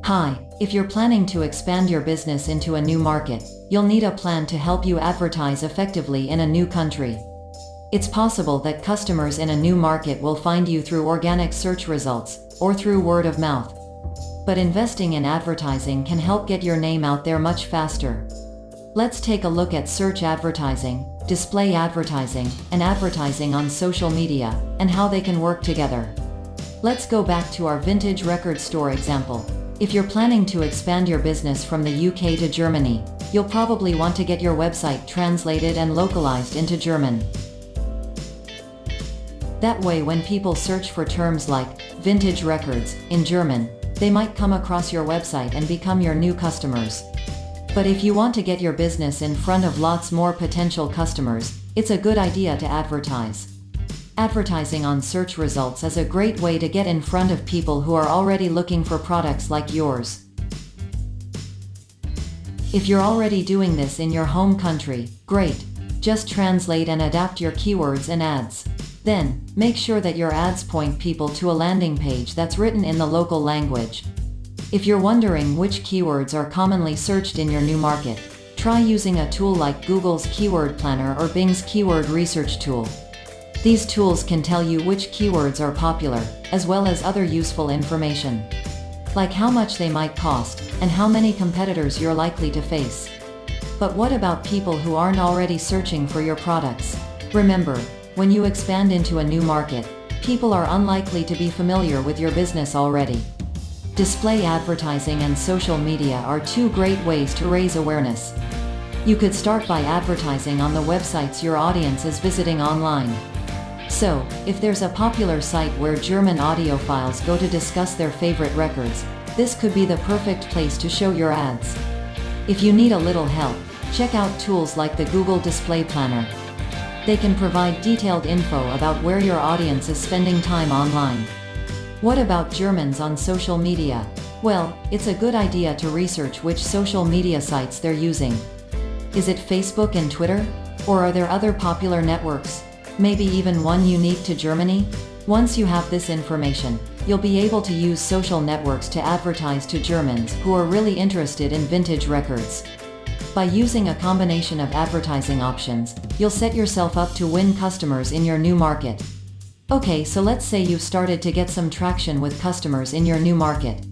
Hi, if you're planning to expand your business into a new market, you'll need a plan to help you advertise effectively in a new country. It's possible that customers in a new market will find you through organic search results, or through word of mouth. But investing in advertising can help get your name out there much faster. Let's take a look at search advertising, display advertising, and advertising on social media, and how they can work together. Let's go back to our vintage record store example. If you're planning to expand your business from the UK to Germany, you'll probably want to get your website translated and localized into German. That way, when people search for terms like vintage records in German, they might come across your website and become your new customers. But if you want to get your business in front of lots more potential customers, it's a good idea to advertise. Advertising on search results is a great way to get in front of people who are already looking for products like yours. If you're already doing this in your home country, great. Just translate and adapt your keywords and ads. Then, make sure that your ads point people to a landing page that's written in the local language. If you're wondering which keywords are commonly searched in your new market, try using a tool like Google's Keyword Planner or Bing's Keyword Research Tool. These tools can tell you which keywords are popular, as well as other useful information, like how much they might cost, and how many competitors you're likely to face. But what about people who aren't already searching for your products? Remember, when you expand into a new market, people are unlikely to be familiar with your business already. Display advertising and social media are two great ways to raise awareness. You could start by advertising on the websites your audience is visiting online. So, if there's a popular site where German audiophiles go to discuss their favorite records, this could be the perfect place to show your ads. If you need a little help, check out tools like the Google Display Planner. They can provide detailed info about where your audience is spending time online. What about Germans on social media? Well, it's a good idea to research which social media sites they're using. Is it Facebook and Twitter? Or are there other popular networks? Maybe even one unique to Germany? Once you have this information, you'll be able to use social networks to advertise to Germans who are really interested in vintage records. By using a combination of advertising options, you'll set yourself up to win customers in your new market. Okay, so let's say you've started to get some traction with customers in your new market.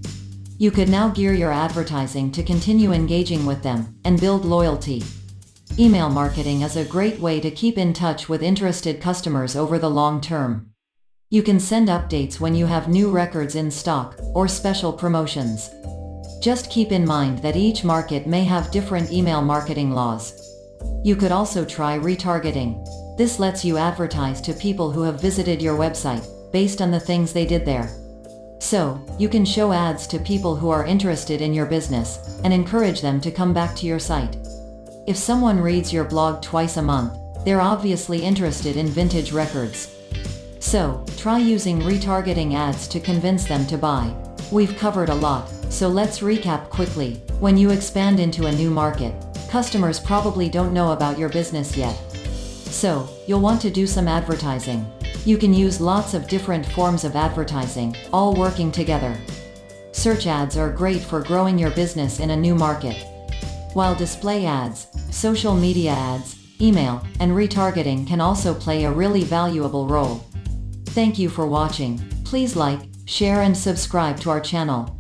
You could now gear your advertising to continue engaging with them and build loyalty. Email marketing is a great way to keep in touch with interested customers over the long term. You can send updates when you have new records in stock or special promotions. Just keep in mind that each market may have different email marketing laws. You could also try retargeting. This lets you advertise to people who have visited your website based on the things they did there. So, you can show ads to people who are interested in your business and encourage them to come back to your site. If someone reads your blog twice a month, they're obviously interested in vintage records. So, try using retargeting ads to convince them to buy. We've covered a lot, so let's recap quickly. When you expand into a new market, customers probably don't know about your business yet. So, you'll want to do some advertising. You can use lots of different forms of advertising, all working together. Search ads are great for growing your business in a new market, while display ads, social media ads, email, and retargeting can also play a really valuable role. Thank you for watching. Please like, share and subscribe to our channel.